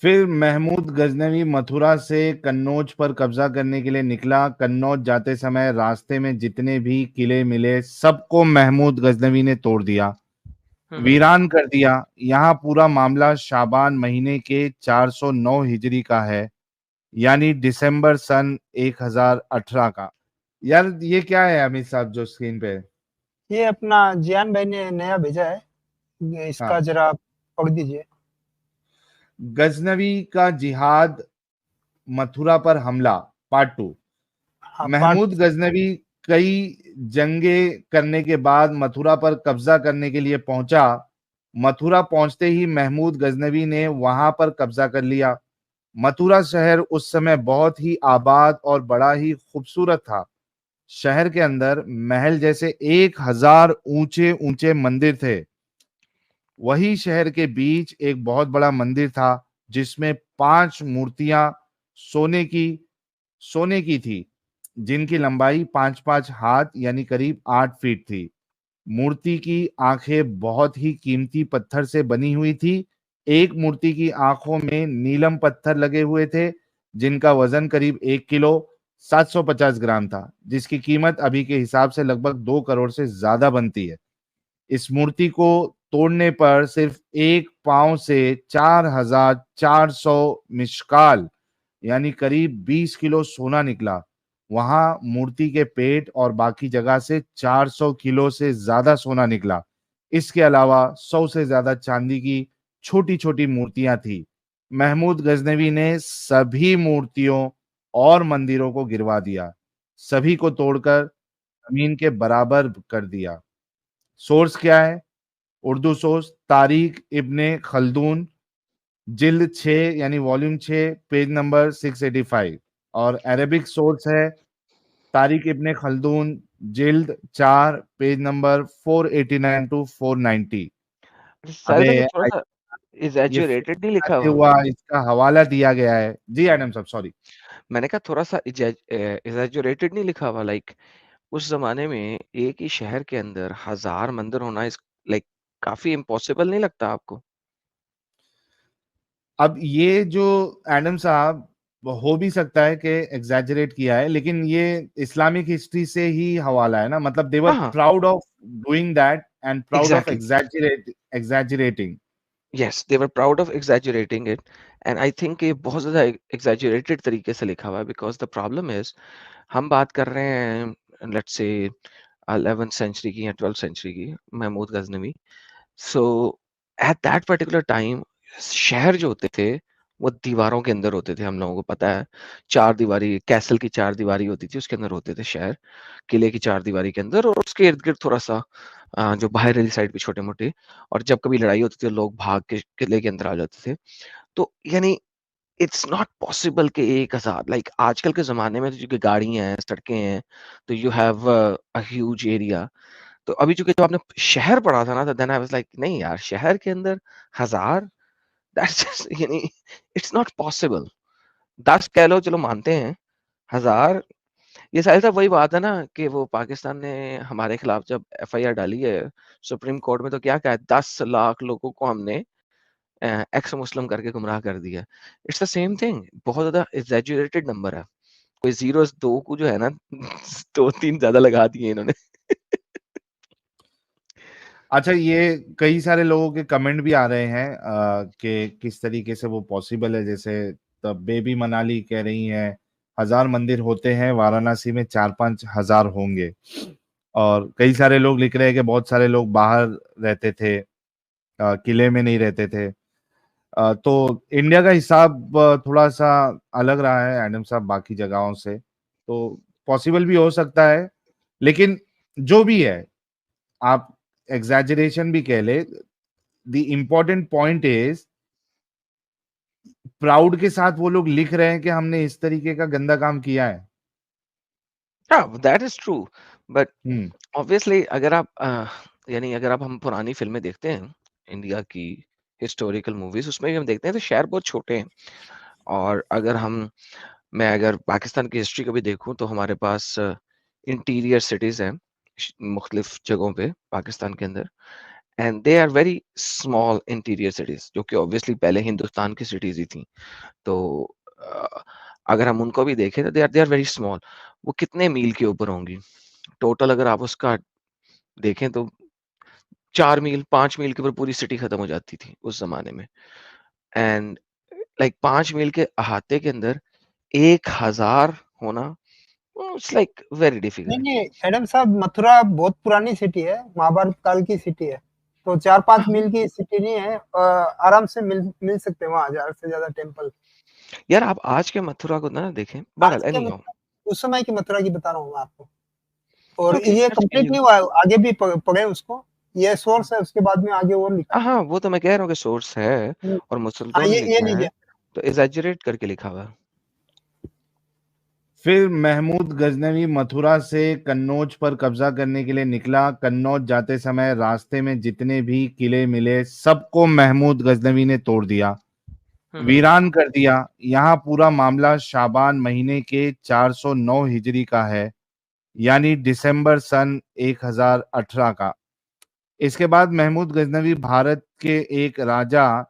फिर महमूद गजनवी मथुरा से कन्नौज पर कब्जा करने के लिए निकला। कन्नौज जाते समय रास्ते में जितने भी किले मिले सबको महमूद गजनवी ने तोड़ दिया, हम्म। वीरान कर दिया। यहाँ पूरा मामला शाबान महीने के 409 हिजरी का है, यानी दिसंबर सन 1018 का। यार ये क्या है अमित साहब जो स्क्रीन पे है? ये अपना जियान भाई ने नया भेजा है, इसका हाँ, जरा पढ़ दीजिए। गजनवी का जिहाद, मथुरा पर हमला, पार्ट 2। हाँ, महमूद गजनवी कई जंगे करने के बाद मथुरा पर कब्जा करने के लिए पहुंचा। मथुरा पहुंचते ही महमूद गजनवी ने वहां पर कब्जा कर लिया। मथुरा शहर उस समय बहुत ही आबाद और बड़ा ही खूबसूरत था। शहर के अंदर महल जैसे 1000 ऊंचे ऊंचे मंदिर थे। वही शहर के बीच एक बहुत बड़ा मंदिर था जिसमें 5 मूर्तियां सोने की सोने की थी, जिनकी लंबाई 5-5 हाथ यानी करीब 8 फीट थी। मूर्ति की आंखें बहुत ही कीमती पत्थर से बनी हुई थी। एक मूर्ति की आंखों में नीलम पत्थर लगे हुए थे, जिनका वजन करीब 1 किलो 750 ग्राम था, जिसकी कीमत अभी के हिसाब से लगभग 2 करोड़ से ज्यादा बनती है। इस मूर्ति को तोड़ने पर सिर्फ एक पांव से 4400 मिशकाल यानी करीब 20 किलो सोना निकला। वहां मूर्ति के पेट और बाकी जगह से 400 किलो से ज्यादा सोना निकला। इसके अलावा 100 से ज्यादा चांदी की छोटी छोटी मूर्तियां थी। महमूद गजनवी ने सभी मूर्तियों और मंदिरों को गिरवा दिया, सभी को तोड़कर जमीन के बराबर कर दिया। सोर्स क्या है? उर्दू सोर्स तारीख इब्ने खल्दून, जिल्द 6 यानी वॉल्यूम 6, पेज नंबर 685। और अरेबिक सोर्स है तारिक इब्ने खल्दून, जिल्द 4, पेज नंबर 489 टू 490। शायद अबे मैंने थोड़ा सा ये एग्जैजुरेटेड नहीं लिखा फिर हुआ। हुआ, इसका हवाला दिया गया है जी एडम साहब, सॉरी। मैंने कहा थोड़ा सा एग्जैजुरेटेड नहीं लिखा हुआ, लाइक उस जमाने में एक ही शहर के अंदर 1000 मंदिर होना इस लाइक काफी इम्पॉसिबल नहीं लगता आपको? अब ये जो एडम साहब, हो भी सकता है कि एग्जैजरेट किया है, लेकिन ये इस्लामिक हिस्ट्री से ही हवाला है ना। मतलब दे वर हाँ हाँ, proud of doing that and proud of exactly. Exaggerating. Yes, they were proud of exaggerating it, and I think ये बहुत ज्यादा एग्जैजुरेटेड तरीके से लिखा हुआ है, बिकॉज द प्रॉब्लम इज हम बात कर रहे हैं लेट्स से 11th सेंचुरी की या 12th सेंचुरी की, महमूद गजनवी। सो एट दैट पर्टिकुलर टाइम शहर जो होते थे वो दीवारों के अंदर होते थे, हम लोगों को पता है। चार दीवारी कैसल की चार दीवारी होती थी, उसके अंदर होते थे शहर, किले की चार दीवारी के अंदर, और उसके इर्द गिर्द थोड़ा सा जो बाहर वाली साइड पे छोटे मोटे, और जब कभी लड़ाई होती थी तो लोग भाग के किले के अंदर आ जाते थे। तो यानी इट्स नॉट पॉसिबल कि 1000 लाइक आजकल के ज़माने में तो चूँकि गाड़ियाँ हैं, सड़कें हैं, तो you have a huge area. तो अभी चूँकि जब आपने शहर पढ़ा था ना, तो देन आई वाज़ लाइक नहीं यार, शहर के अंदर 1000 दैट्स जस्ट यानी इट्स नॉट पॉसिबल। 10 कह लो चलो मानते हैं, 1000 ये शायद साहब वही बात है ना कि वो पाकिस्तान ने हमारे खिलाफ जब एफआईआर डाली है सुप्रीम कोर्ट में, तो क्या कहा है, 10 लाख लोगों को हमने एक्स मुस्लिम करके गुमराह कर दिया। इट्स द सेम थिंग, बहुत ज़्यादा एग्ज़ैजुरेटेड नंबर है। कोई ज़ीरोस 2 को जो है ना 2-3 ज़्यादा लगा दिए इन्होंने। अच्छा, ये कई सारे लोगों के कमेंट भी आ रहे हैं कि किस तरीके से वो पॉसिबल है। जैसे तब बेबी मनाली कह रही हैं 1000 मंदिर होते हैं, वाराणसी में 4-5 हजार होंगे। और कई सारे लोग लिख रहे हैं कि बहुत सारे लोग बाहर रहते थे, किले में नहीं रहते थे। तो इंडिया का हिसाब थोड़ा सा अलग रहा है एडम साहब बाकी जगहों से, तो पॉसिबल भी हो सकता है। लेकिन जो भी है, आप एग्जैजरेशन भी कह ले, the important point is proud के साथ वो लोग लिख रहे हैं कि हमने इस तरीके का गंदा काम किया है। हाँ, that is true, but hmm. Obviously अगर आप यानी अगर आप हम पुरानी फ़िल्में देखते हैं, इंडिया की हिस्टोरिकल मूवीज़, उसमें भी हम देखते हैं तो शहर बहुत छोटे हैं। और अगर मैं अगर पाकिस्तान की हिस्ट्री को भी देखूँ तो हमारे पास इंटीरियर सिटीज़ हैं मुख्तलिफ जगहों पे पाकिस्तान के अंदर, and they are very small interior cities, जो कि ऑब्वियसली पहले हिंदुस्तान की सिटीज ही थी। तो अगर हम उनको भी देखें तो दे आर वेरी स्मॉल। वो कितने मील के ऊपर होंगी टोटल? अगर आप उसका देखें तो 4 मील 5 मील के ऊपर पूरी सिटी खत्म हो जाती थी उस जमाने में। एंड लाइक 5 मील के अहाते के अंदर 1000 होना, इट्स लाइक वेरी नहीं डिफिकल्ट। नहीं एडम साहब, मथुरा बहुत पुरानी सिटी है, महाभारत काल की सिटी है, तो 4-5 मील की सिटी नहीं है। आराम से मिल सकते हैं वहाँ 1000 से ज्यादा टेम्पल। यार आप आज के मथुरा को ना देखें, आज बहरहाल के एनी हाउ। उस समय की मथुरा की बता रहा हूँ मैं आपको, और ओके, ये दैट्स कंप्लीट फाइन। नहीं हुआ है, आगे भी पढ़े उसको। ये सोर्स है, उसके बाद में आगे और लिखा है। हाँ, वो तो मैं कह रहा हूँ कि सोर्स है और हाँ, मुसलतों ने ये लिखा है, लीजिए। तो एग्जैजरेट करके लिखा हुआ है। फिर महमूद गजनवी मथुरा से कन्नौज पर कब्जा करने के लिए निकला। कन्नौज जाते समय रास्ते में जितने भी किले मिले सबको महमूद गजनवी ने तोड़ दिया, वीरान कर दिया। यहाँ पूरा मामला शाबान महीने के 409 हिजरी का है, यानी दिसंबर सन 1018 का। इसके बाद महमूद गजनवी भारत के एक राजा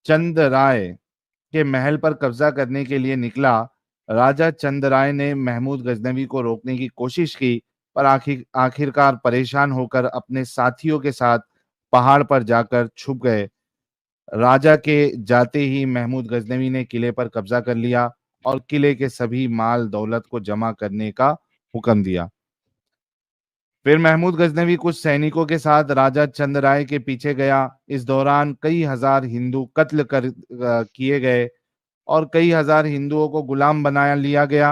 चंद राय के महल पर कब्जा करने के लिए निकला। राजा चंद राय ने महमूद गजनवी को रोकने की कोशिश की, पर आखिरकार परेशान होकर अपने साथियों के साथ पहाड़ पर जाकर छुप गए। राजा के जाते ही महमूद गजनवी ने किले पर कब्जा कर लिया और किले के सभी माल दौलत को जमा करने का हुक्म दिया। फिर महमूद गजनवी कुछ सैनिकों के साथ राजा चंद राय के पीछे गया। इस दौरान कई हजार हिंदू कत्ल किए गए और कई हजार हिंदुओं को गुलाम बना लिया गया।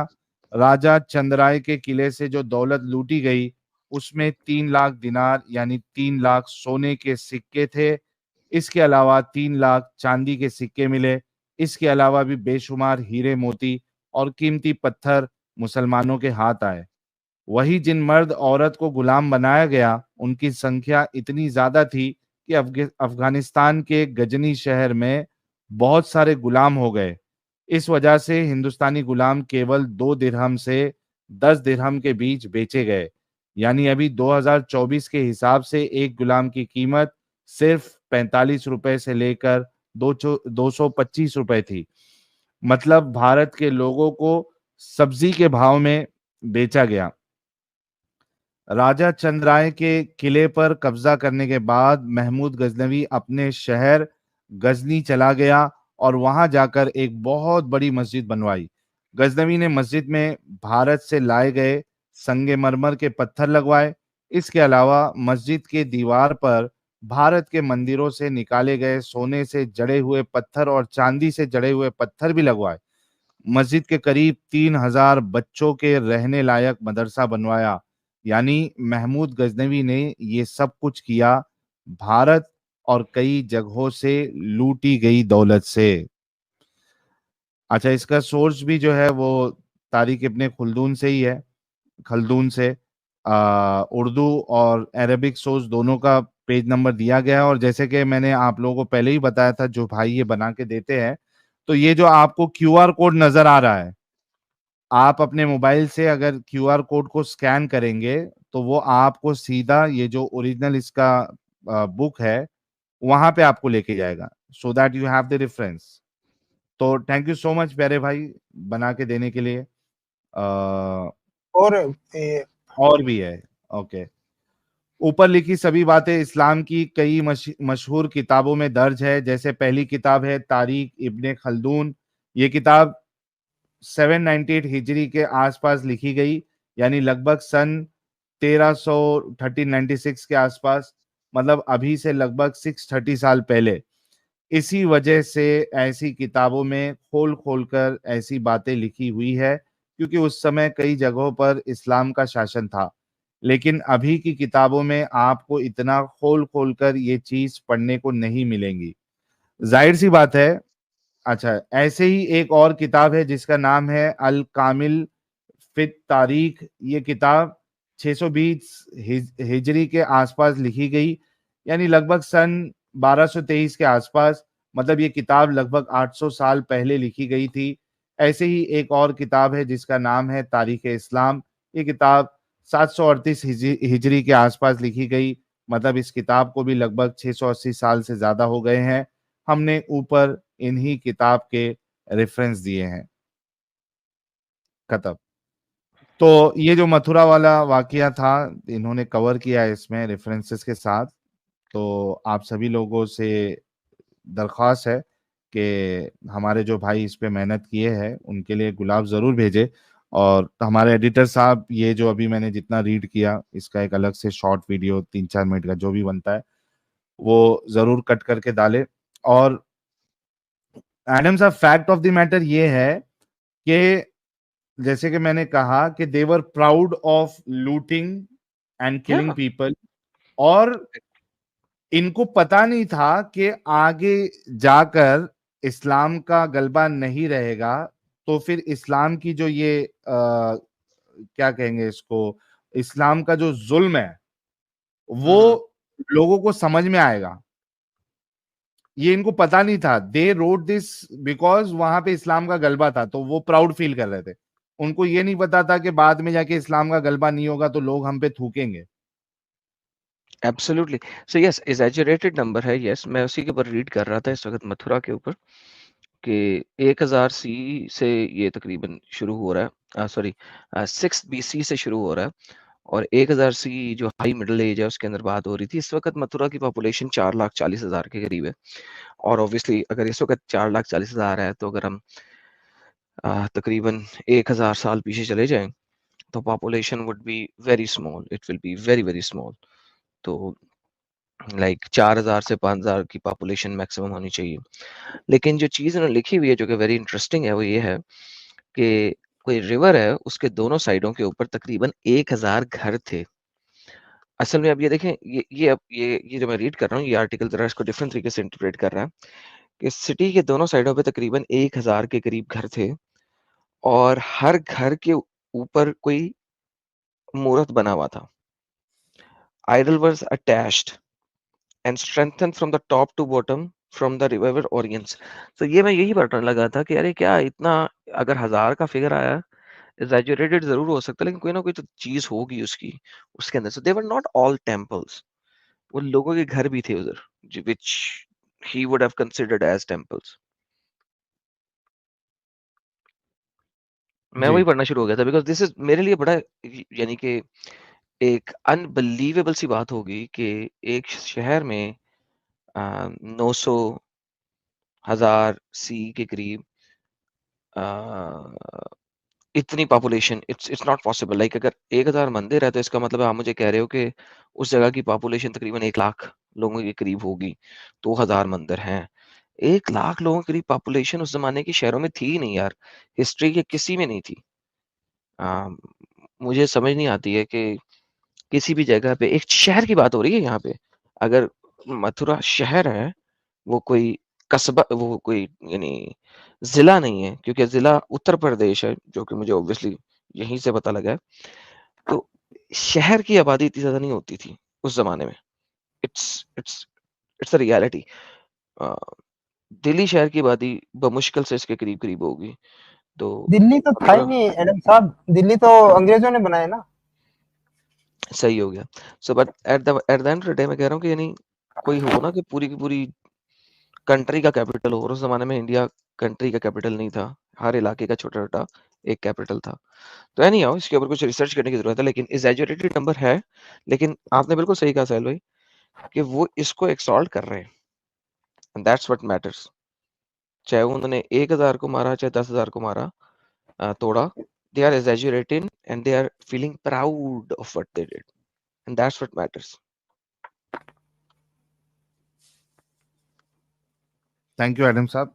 राजा चंद्राय के किले से जो दौलत लूटी गई उसमें 3 लाख दिनार यानी 3 लाख सोने के सिक्के थे। इसके अलावा 3 लाख चांदी के सिक्के मिले। इसके अलावा भी बेशुमार हीरे मोती और कीमती पत्थर मुसलमानों के हाथ आए। वही जिन मर्द औरत को गुलाम बनाया गया उनकी संख्या इतनी ज्यादा थी कि अफगानिस्तान के गजनी शहर में बहुत सारे गुलाम हो गए। इस वजह से हिंदुस्तानी गुलाम केवल 2 दिरहम से 10 दिरहम के बीच बेचे गए। यानी अभी 2024 के हिसाब से एक गुलाम की कीमत सिर्फ 45 रुपए से लेकर 225 रुपए थी। मतलब भारत के लोगों को सब्जी के भाव में बेचा गया। राजा चंद्राय के किले पर कब्जा करने के बाद महमूद गजनवी अपने शहर गजनी चला गया और वहां जाकर एक बहुत बड़ी मस्जिद बनवाई। गजनवी ने मस्जिद में भारत से लाए गए संगमरमर के पत्थर लगवाए। इसके अलावा मस्जिद के दीवार पर भारत के मंदिरों से निकाले गए सोने से जड़े हुए पत्थर और चांदी से जड़े हुए पत्थर भी लगवाए। मस्जिद के करीब 3000 बच्चों के रहने लायक मदरसा बनवाया। यानी महमूद गजनवी ने ये सब कुछ किया भारत और कई जगहों से लूटी गई दौलत से। अच्छा, इसका सोर्स भी जो है वो तारिक इब्ने खुल्दून से ही है, खल्दून से। उर्दू और अरबिक सोर्स दोनों का पेज नंबर दिया गया है। और जैसे कि मैंने आप लोगों को पहले ही बताया था, जो भाई ये बना के देते हैं, तो ये जो आपको क्यूआर कोड नजर आ रहा है, आप अपने मोबाइल से अगर क्यूआर कोड को स्कैन करेंगे तो वो आपको सीधा ये जो ओरिजिनल इसका बुक है वहां पे आपको लेके जाएगा, so that you have the reference. तो थैंक यू सो मच प्यारे भाई बना के देने के लिए। और और भी है। ओके। ऊपर लिखी सभी बातें इस्लाम की कई मशहूर किताबों में दर्ज है। जैसे पहली किताब है तारीख इब्ने खल्दून। ये किताब 798 हिजरी के आसपास लिखी गई, यानी लगभग सन 1300 1396 के आसपास, मतलब अभी से लगभग 630 साल पहले। इसी वजह से ऐसी किताबों में खोल खोल कर ऐसी बातें लिखी हुई है, क्योंकि उस समय कई जगहों पर इस्लाम का शासन था। लेकिन अभी की किताबों में आपको इतना खोल खोल कर ये चीज पढ़ने को नहीं मिलेंगी, जाहिर सी बात है। अच्छा, ऐसे ही एक और किताब है जिसका नाम है अल कामिल फित तारीख। ये किताब 620 हिजरी के आसपास लिखी गई, यानी लगभग सन 1223 के आसपास। मतलब ये किताब लगभग 800 साल पहले लिखी गई थी। ऐसे ही एक और किताब है जिसका नाम है तारीख इस्लाम। ये किताब 738 हिजरी के आसपास लिखी गई, मतलब इस किताब को भी लगभग 680 साल से ज्यादा हो गए हैं। हमने ऊपर इन्हीं किताब के रेफरेंस दिए हैं। खत्म। तो ये जो मथुरा वाला वाकया था, इन्होंने कवर किया है इसमें रेफरेंसेस के साथ। तो आप सभी लोगों से दरख्वास्त है कि हमारे जो भाई इस पे मेहनत किए हैं उनके लिए गुलाब जरूर भेजे। और हमारे एडिटर साहब, ये जो अभी मैंने जितना रीड किया, इसका एक अलग से शॉर्ट वीडियो 3-4 मिनट का जो भी बनता है वो जरूर कट करके डाले। और एडम साहब, फैक्ट ऑफ द मैटर ये है कि जैसे कि मैंने कहा कि they were proud of looting and killing Yeah, people. और इनको पता नहीं था कि आगे जाकर इस्लाम का गलबा नहीं रहेगा, तो फिर इस्लाम की जो ये क्या कहेंगे इसको, इस्लाम का जो जुल्म है वो लोगों को समझ में आएगा। ये इनको पता नहीं था। दे रोट दिस बिकॉज वहां पे इस्लाम का गलबा था, तो वो प्राउड फील कर रहे थे। उनको ये नहीं पता था कि बाद में जाके इस्लाम का गलबा नहीं होगा तो लोग हम पे थूकेंगे। Absolutely. So yes, exaggerated number है। यस, मैं उसी के ऊपर रीड कर रहा था इस वक्त मथुरा के ऊपर कि 1000 सी से ये तकरीबन शुरू हो रहा है, सॉरी 6 बीसी से शुरू हो रहा है, और 1000 सी जो हाई मिडिल एज है उसके अंदर बात हो रही थी। इस वक्त मथुरा की पॉपुलेशन 4,40,000 के करीब है। और ऑब्वियसली अगर इस वक्त 4,40,000 है, तो अगर हम तकरीबन 1000 साल पीछे चले जाएं तो population would be very small, it will be very very small. तो लाइक 4000 से 5000 की पॉपुलेशन मैक्सिमम होनी चाहिए। लेकिन जो चीज़ उन्होंने लिखी हुई है जो कि वेरी इंटरेस्टिंग है, वो ये है कि कोई रिवर है, उसके दोनों साइडों के ऊपर तकरीबन 1000 घर थे। असल में अब ये देखें, ये जो मैं रीड कर रहा हूँ, ये आर्टिकल ज़रा इसको डिफरेंट तरीके से इंटरप्रेट कर रहा है कि सिटी के दोनों साइडों पे तकरीबन 1000 के करीब घर थे, और हर घर के ऊपर कोई मूर्त बना हुआ था। Idol was attached and strengthen from the top to bottom from the river Orions. तो ये मैं यही पढ़ने लगा था कि अरे क्या इतना, अगर 1000 का फिगर आया, एग्जैजरेटेड जरूर हो सकता है, लेकिन कोई ना कोई तो चीज होगी उसकी उसके अंदर। So they were not all temples, वो लोगों के घर भी थे उधर, which he would have considered as temples. मैं जी। वही पढ़ना शुरू हो गया था बिकॉज दिस इज मेरे लिए बड़ा, यानी कि एक अनबिलीवेबल सी बात होगी कि एक शहर में 900 1000 सी के करीब इतनी population, it's not possible. Like अगर 1000 मंदिर है, तो इसका मतलब है आप मुझे कह रहे हो कि उस जगह की पॉपुलेशन तकरीबन 1 लाख लोगों के करीब होगी। 2000 मंदिर हैं, 1 लाख लोगों के करीब पॉपुलेशन उस जमाने के शहरों में थी ही नहीं यार, हिस्ट्री के किसी में नहीं थी। आ, मुझे समझ नहीं आती है कि किसी भी जगह पे, एक शहर की बात हो रही है यहाँ पे, अगर मथुरा शहर है, वो कोई कस्बा, वो कोई यानी जिला नहीं है, क्योंकि जिला उत्तर प्रदेश है, जो कि मुझे ऑब्वियसली यहीं से पता लगा है। तो शहर की आबादी इतनी ज्यादा नहीं होती थी उस जमाने में। It's it's it's a reality. Delhi शहर की आबादी बमुश्किल से इसके करीब करीब होगी। तो दिल्ली तो था ही मथुरा नहीं एडम साहब, दिल्ली तो अंग्रेजों ने बनाया ना। सही हो गया। So but at the end of the day मैं कह रहा हूँ कि यानी कोई हो ना कि पूरी की पूरी कंट्री का कैपिटल हो, और उस जमाने में इंडिया कंट्री का कैपिटल नहीं था, हर इलाके का छोटा छोटा एक कैपिटल था। तो एनी हाउ, इसके ऊपर कुछ रिसर्च करने की जरूरत है, लेकिन एग्जैजरेटेड नंबर है। लेकिन आपने बिल्कुल सही कहा साहिल भाई कि वो इसको एक्सॉल्ट कर रहे हैं, एंड दैट्स व्हाट मैटर्स। चाहे उन्होंने 1000 को मारा, चाहे 10,000 को मारा, तोड़ा, they are exaggerating and they are feeling proud of what they did, and that's what matters. Thank you Adam साहब।